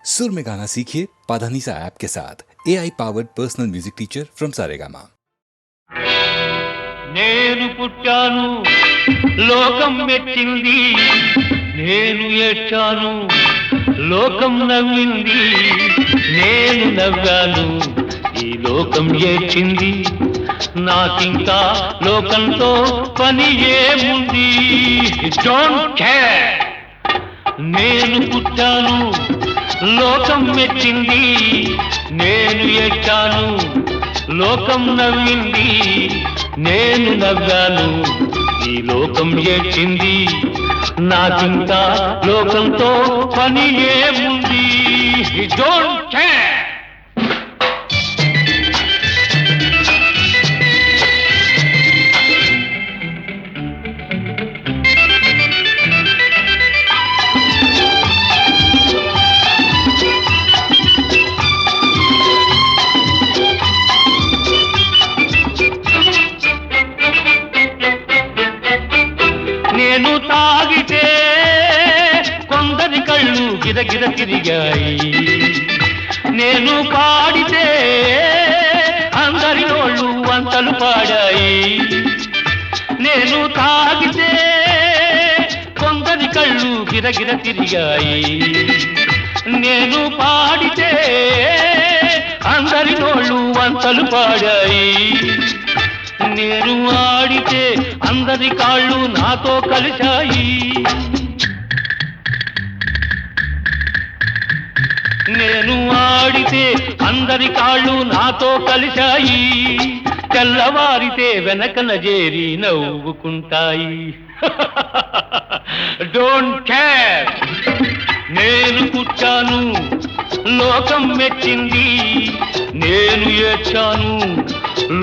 सुर में गाना सीखिए पाधानीसा ऐप के साथ AI powered personal music teacher from Saregama. నేను పుట్టాను లోకం మెచ్చింది, నేను ఏడ్చాను లోకం నవ్వింది, నేను నవ్వాను ఈ లోకం ఏడ్చింది, నాకింకా లోకంతో పని ఏముంది. Don't care. నేను పుట్టాను లోకం మెచ్చింది, నేను ఏడ్చాను లోకం నవ్వింది, నేను నవ్వాను ఈ లోకం ఏడ్చింది, నాకింకా లోకంతో పని ఏముంది. Don't care. నేను తాగితే కొందరి కళ్ళు గిరగిర తిరిగాయి, నేను పాడితే అందరి నోళ్ళు వంతలు పాడాయి. నేను తాగితే కొందరి కళ్ళు గిరగిర తిరిగాయి, నేను పాడితే అందరి నోళ్ళు వంతలు పాడాయి. నేను ఆడితే అందరి కాళ్ళు నాతో కలిశాయి, నేను ఆడితే అందరి కాళ్ళు నాతో కలిశాయి, తెల్లవారితే వెనకన చేరి నవ్వుకుంటాయి. Don't care. నేను పుట్టాను లోకం మెచ్చింది, నేను ఏడ్చాను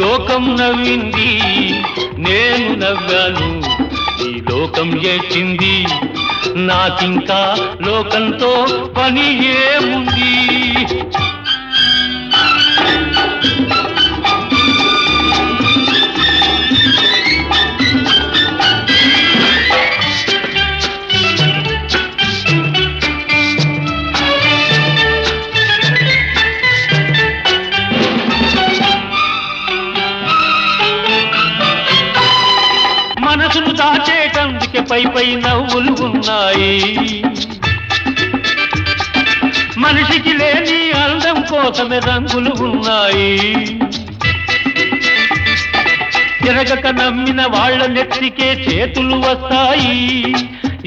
లోకం నవ్వింది, నేను నవ్వాను ఈ లోకం ఏడ్చింది, నాకింకా లోకంతో పని ఏముంది. మనసును దాచేటందుకే పై పై నవ్వులు ఉన్నాయి, మనిషికి లేని అందం కోసమే రంగులు ఉన్నాయి. ఎరగక నమ్మిన వాళ్ళ నెత్తికే చేతులు వస్తాయి,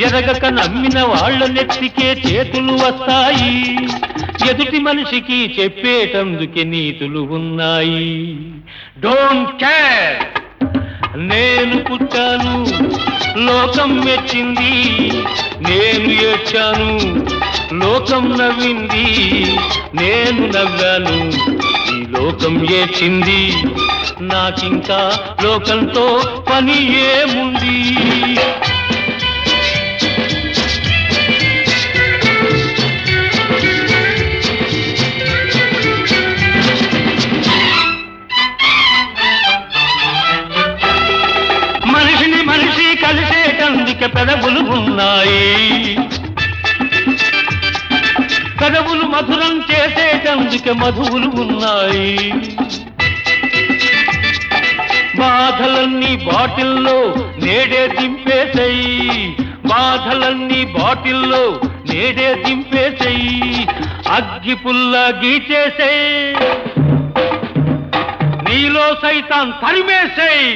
ఎరగక నమ్మిన వాళ్ళ నెత్తికే చేతులు వస్తాయి. ఎదుటి మనిషికి చెప్పేటందుకే నీతులు ఉన్నాయి. Don't care. నేను పుట్టాను లోకం మెచ్చింది, నేను ఏడ్చాను లోకం నవ్వింది, నేను నవ్వాను ఈ లోకం ఏడ్చింది, నాకింకా లోకంతో పని ఏముంది. మనిషిని మనిషి కలిసేటందుకే పెదవులు ఉన్నాయి, పెదవులు మధురం చేసేటందుకే మధువులు ఉన్నాయి. బాధలన్నీ బాటిల్లో నేడే దింపేసేయి, బాధలన్నీ బాటిల్లో నేడే దింపేసేయి, అగ్గి పుల్ల గీచేసేయి, నీలో సైతాన్ తరిమేసేయి.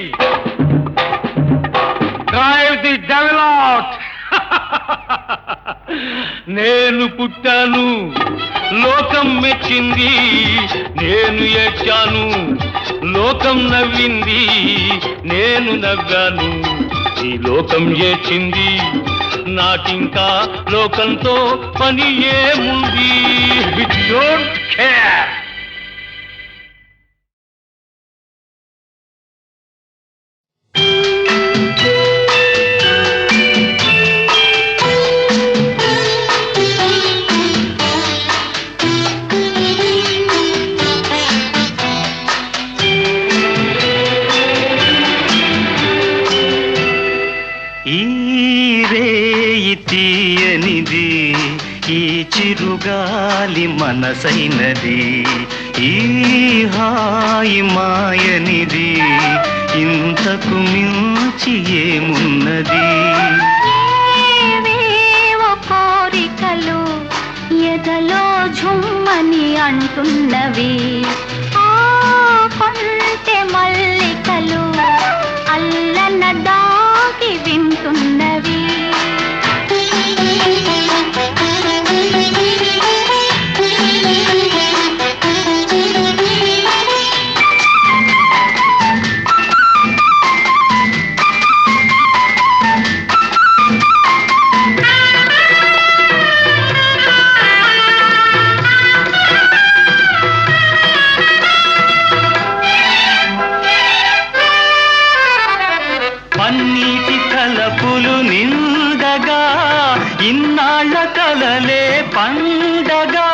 Drive the devil out. నేను పుట్టాను లోకం మెచ్చింది, నేను ఏడ్చాను లోకం నవ్వింది, నేను నవ్వాను ఈ లోకం ఏడ్చింది, నాకింకా లోకంతో పని ఏముంది. Don't care. ఈ రేయి తీయనిది, ఈ చిరు చిరుగాలి మనసైనది, ఈ హాయి మాయనిది, ఇంతకు మించి ఏమున్నది? ఏవేవో కోరికలు ఎదలో ఝుమ్మని అంటున్నవి, ఆ కొంటె మల్లికలు అల్లన దాగి వింటున్నవి. పన్నీటి తలపులు నిండగా, ఇన్నాళ్ళ కలలే పండగా.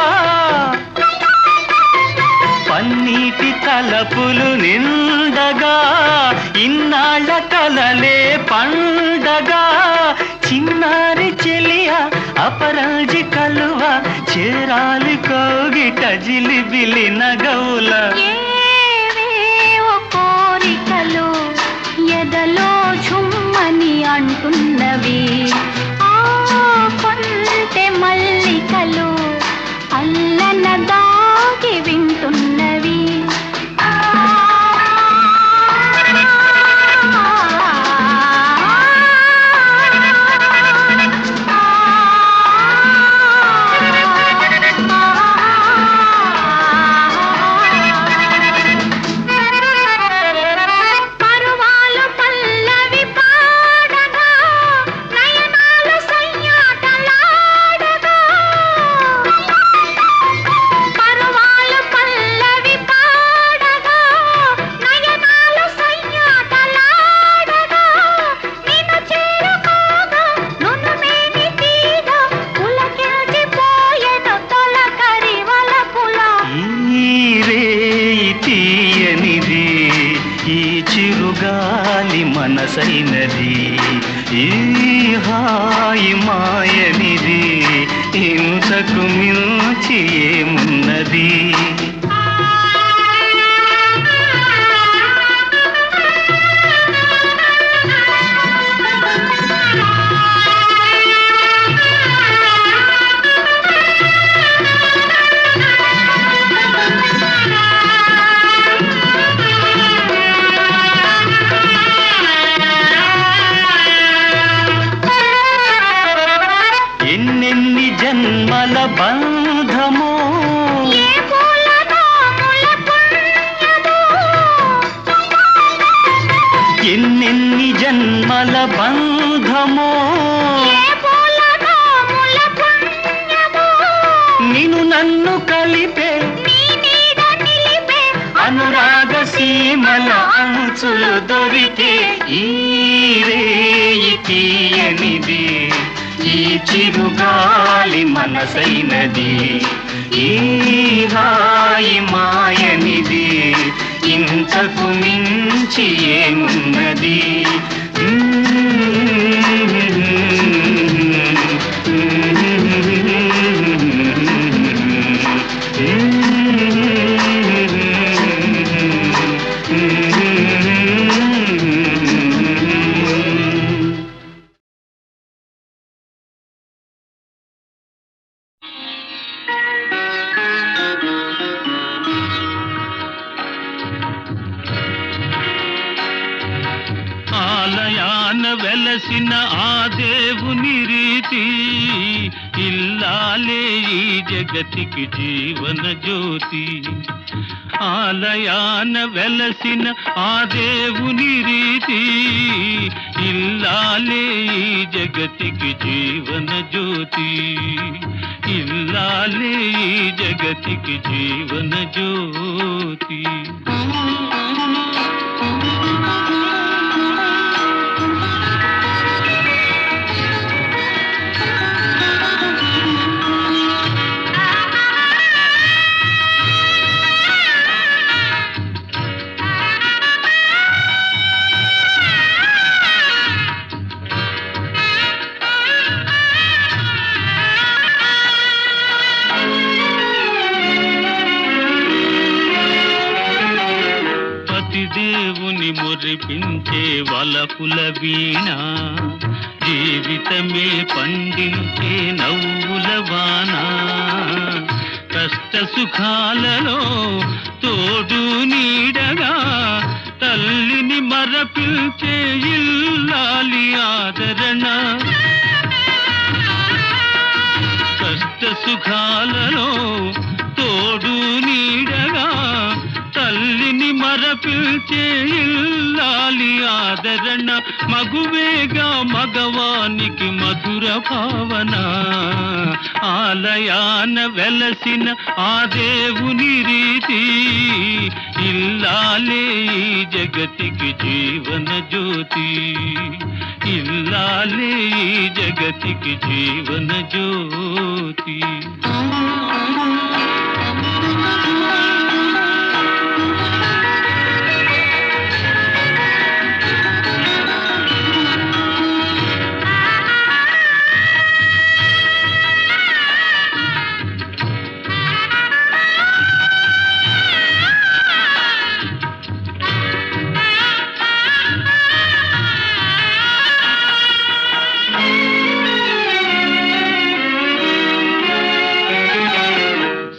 పన్నీటి తలపులు నిండగా, ఇన్నాళ్ళ కలలే పండగా. చిన్నారి చెలియ అపరాజి కలువ, చేరాలి కోగిట జిలిబిలి నగవుల. ఏవేవో కోరికలు ఎదలో ఝుమ్మని అంటున్నవి, ఆ కొంటె మల్లికలు అల్లన దాగి వింటున్నవి. పరువాలు పల్లవి పాడగా, నయనాలు సయ్యాటలాడగా. పరువాలు పల్లవి పాడగా, నయనాలు సయ్యాటలాడగా. నిన్ను చేరుకోగా నునుమేని తీగ, పులకించిపోయెను తొలకరి వలపుల. ఈ రేయి తీయనిది, ఈ చిరుగాలి మనసైనది, ఈ హాయి మాయనిది, ఇంతకు మించి ఏమున్నది? ఎన్నెన్ని జన్మల బంధమో, ఏ పూలనోముల పుణ్యమో, ఎన్నెన్ని జన్మల బంధమో. ఏ పూలనోముల పుణ్యమో. నిన్ను నన్ను కలిపే నీ నీడ నిలిపే అనురాగ సీమల అంచులు దొరికే, ఈ రేయి తీయనిది, ఈ చిరుగాలి మనసైనది, ఈ హాయి మాయనిది, ఇంతకు మించి ఏమున్నది? ఆలయాన వెలసిన ఆ దేవుని రీతి, ఇల్లాలే ఈ జగతికి జీవన జ్యోతి. ఆలయాన వెలసిన ఆ దేవుని రీతి, ఇల్లాలే ఈ జగతికి జీవన జ్యోతి. ఇల్లాలే ఈ జగతికి జీవన జ్యోతి. వినిపించే వలపుల వీణ, జీవితమే పండించే నవ్వుల వాన, కష్ట సుఖాలలో తోడు నీడగా తల్లిని మరపిల్చే ఇల్లాలి ఆదరణ, కష్ట సుఖాలలో తోడు నీడగా తల్లిని మరపిల్చే ఇల్లాలి ఆదరణ, మగువేగా మగవానికి మధుర భావన, ఆలయాన వెలసిన ఆ దేవుని రీతి, ఇల్లాలే ఈ జగతికి జీవన జ్యోతి, ఇల్లాలే ఈ జగతికి జీవన జ్యోతి.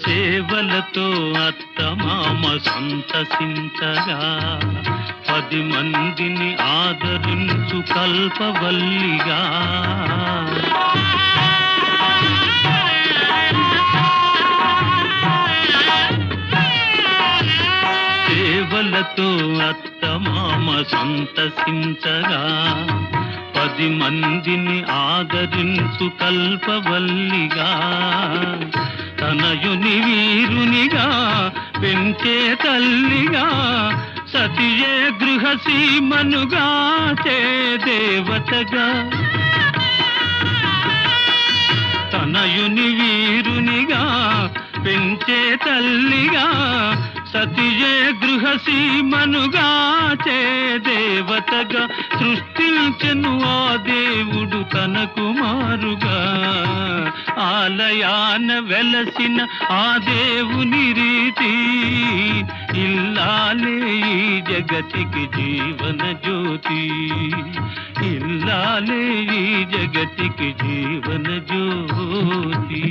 సేవలతో అత్తమామ సంతసించగా, 10 మందిని ఆదరించు కల్పవల్లిగా, సేవలతో అత్తమామ సంతసించగా, 10 మందిని ఆదరించు కల్పవల్లిగా, తనయుని వీరునిగా పెంచే తల్లిగా, సతియే గృహసీమనుగా చే దేవతగా, తనయుని వీరునిగా పెంచే తల్లిగా, సతియే గృహసీమనుగా చే దేవతగా, సృష్టించెను ఆ దేవుడు తన కుమారుగా, ఆలయాన వెలసిన ఆ దేవుని రీతి, ఇల్లాలే ఈ జగతికి జీవన జ్యోతి, ఇల్లాలే ఈ జగతికి జీవన జ్యోతి.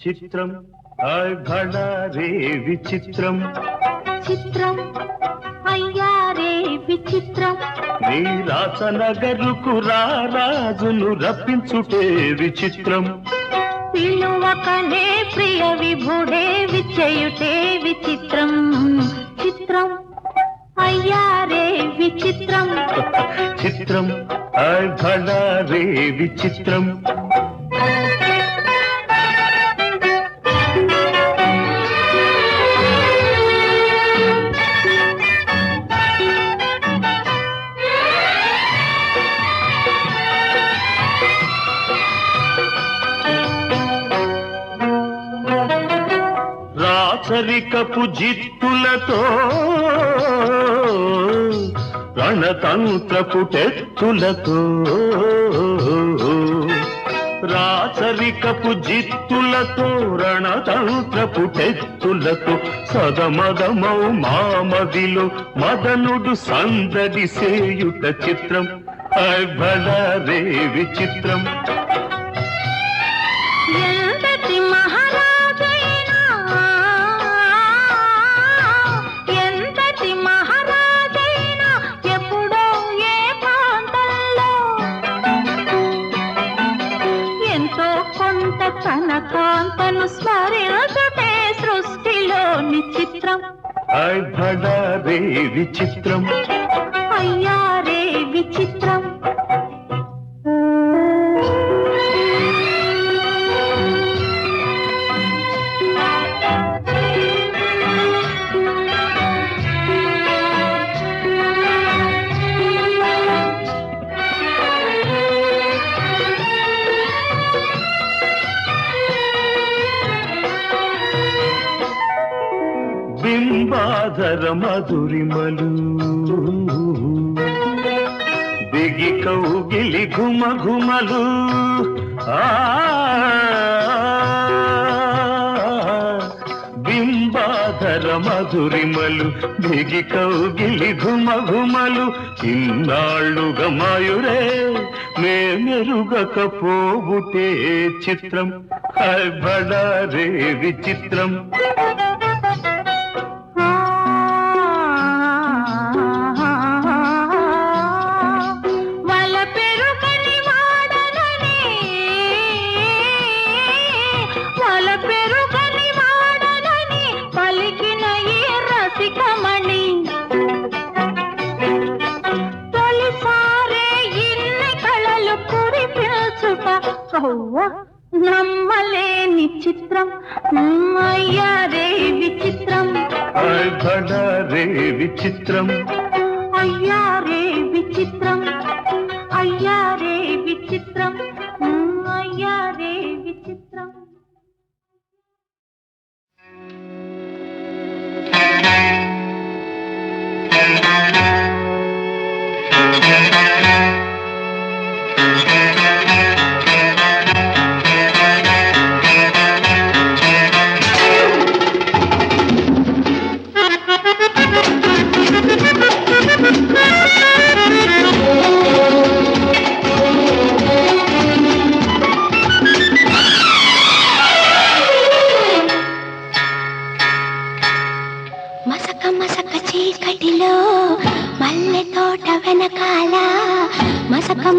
చిత్రం ఆయ్ భళా రే విచిత్రం, చిత్రం అయ్యా రే విచిత్రం, నీ రాసనగరుకు రాజును రప్పించుటే విచిత్రం, పిలువకనే ప్రియ విభుడే విచేయుటే విచిత్రం, చిత్రం అయ్యా రే విచిత్రం, చిత్రం ఆయ్ భళా రే విచిత్రం. రాచరికపు జిత్తులతో రణతంత్రపు టెత్తులతో, రాచరికపు జిత్తులతో రణతంత్రపు టెత్తులతో, సదమదమౌ మామదిలో మదనుడు సందడి సేయుట చిత్రం, ఆయ్ భళా రే విచిత్రం. ఎంతటి మహారాజైనా, ఎంతటి మహారాజైనా ఎప్పుడో ఏ ప్రాంతంలో ఎంతో కొంత తన కాంతను స్మరించుటే సృష్టిలోని చిత్రం, ఆయ్ భళా రే విచిత్రం. అయ్యా రే విచిత్రం. బింబాధర మధురిమలు రేగి కౌగిలి ఘుమ ఘుమలు బింబాధర మధురిమలు దిగి కౌగిలి ఘుమ ఘుమలు ఇన్నాళ్ళుగా మాయురే మేమెరుగకపోబుటే చిత్రం బడా రే విచిత్రం నమ్మలేని చిత్రం అయ్యా రే విచిత్రం బడా రే విచిత్రం అయ్యా రే విచిత్రం అయ్యా రే విచిత్రం అయ్యా రే విచిత్రం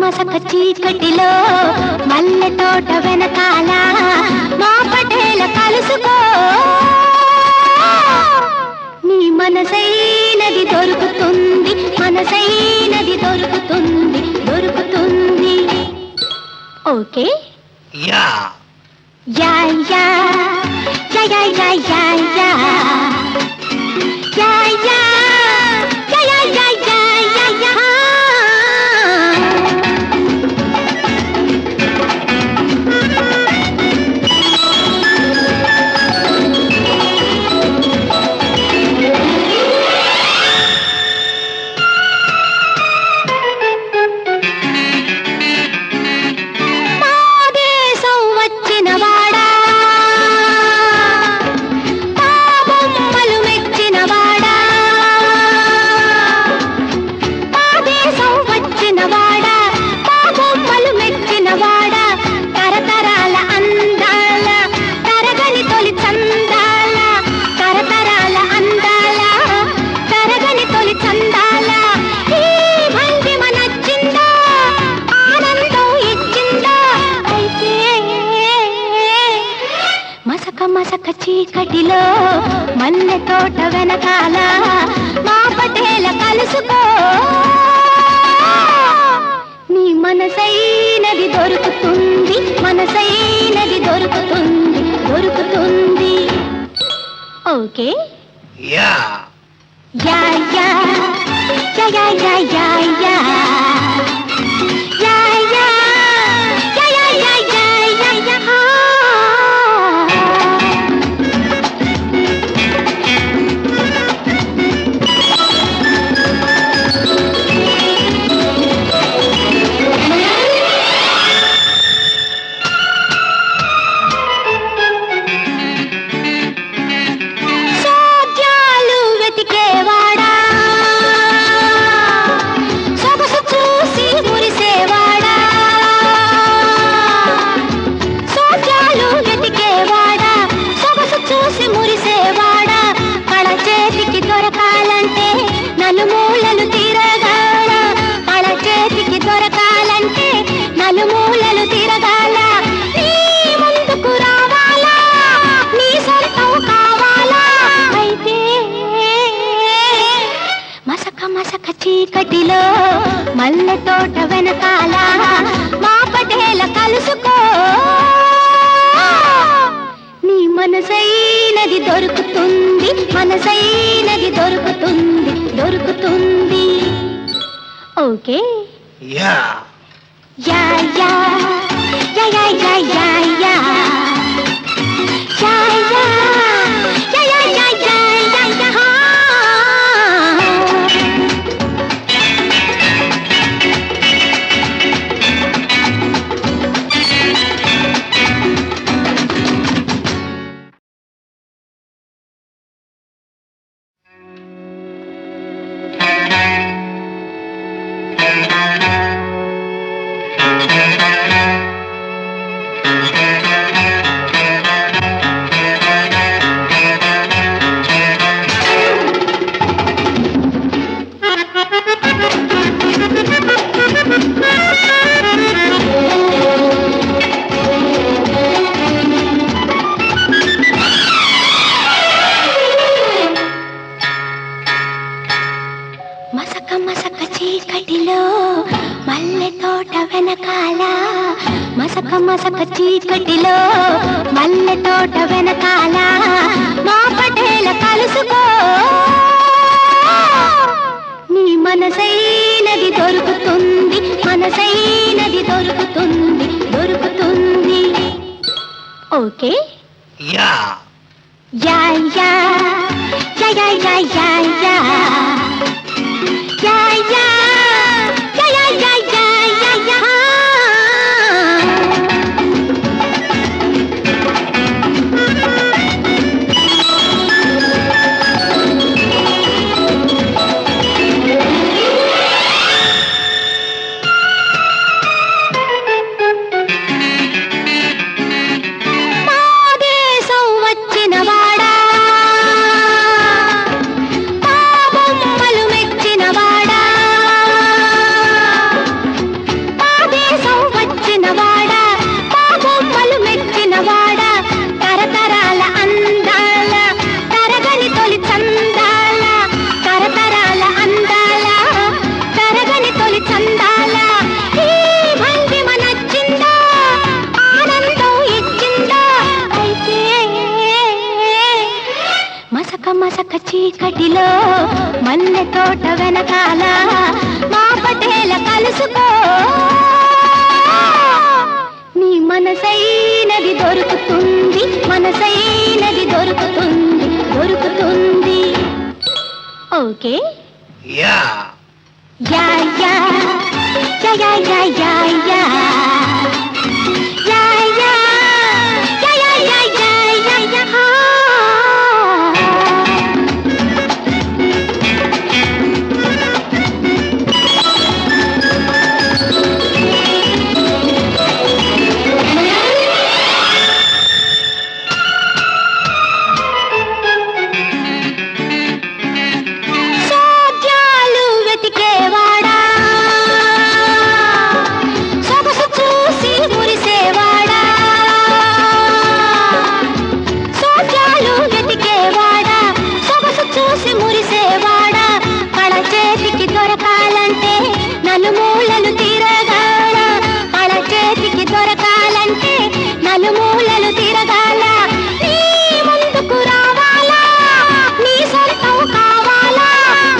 మసక చీకటిలో మల్లె తోట వెనకాల మా పటేల కలుసుకో నీ మనసైనది దొరుకుతుంది మనసైనది దొరుకుతుంది దొరుకుతుంది ఓకే యా యా యా యా యా యా యా యా యా యా మసక చీకటిలో మల్లె తోట వెనకాల మా పటేల కలుసుకో నీ మనసైనది దొరుకుతుంది మనసైనది దొరుకుతుంది దొరుకుతుంది ఓకే యా యా యా యా యా యా యా యా చీకటిలో మల్లె తోట వెనకాల మా పటేల కలుసుకో నీ మనసైనది దొరుకుతుంది మనసైనది దొరుకుతుంది దొరుకుతుంది ఓకే యా యా యా యా యా యా యా యా మసక చీకటిలో మల్లె తోట వెనకాల మసక చీకటిలో మల్లె తోట వెనకాల మా పటేల కలుసుకో నీ మనసైనది దొరుకుతుంది మనసైనది దొరుకుతుంది దొరుకుతుంది ఓకే యా యా యా యా యా యా యా యా యా యా యా యా యా యా యా మాదేశం వచ్చిన వాడా మసక చీకటిలో మల్లె తోట వెనకాల మా పటేల కలుసుకో నీ మనసైనది దొరుకుతుంది మనసైనది దొరుకుతుంది దొరుకుతుంది ఓకే యా యా యా యా యా యా యా యా యా యా యా యా యా యా యా నలుమూలలు తిరగాల కళ చేతికి దొరకాలంటే నలుమూలలు తిరగాల నీ ముందుకు రావాలా నీ సొంతం కావాలా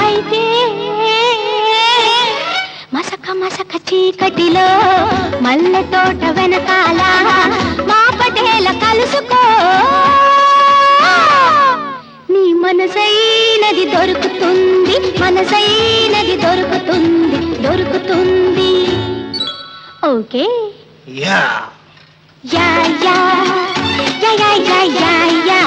అయితే మసక చీకటిలో మల్లె తోట వెనకాల మా పటేల కలుసుకో నీ మనసైనది దొరుకుతుంది మనసైనది దొరుకుతుంది దొరుకుతుంది ఓకే యా యా యా యా యా యా యా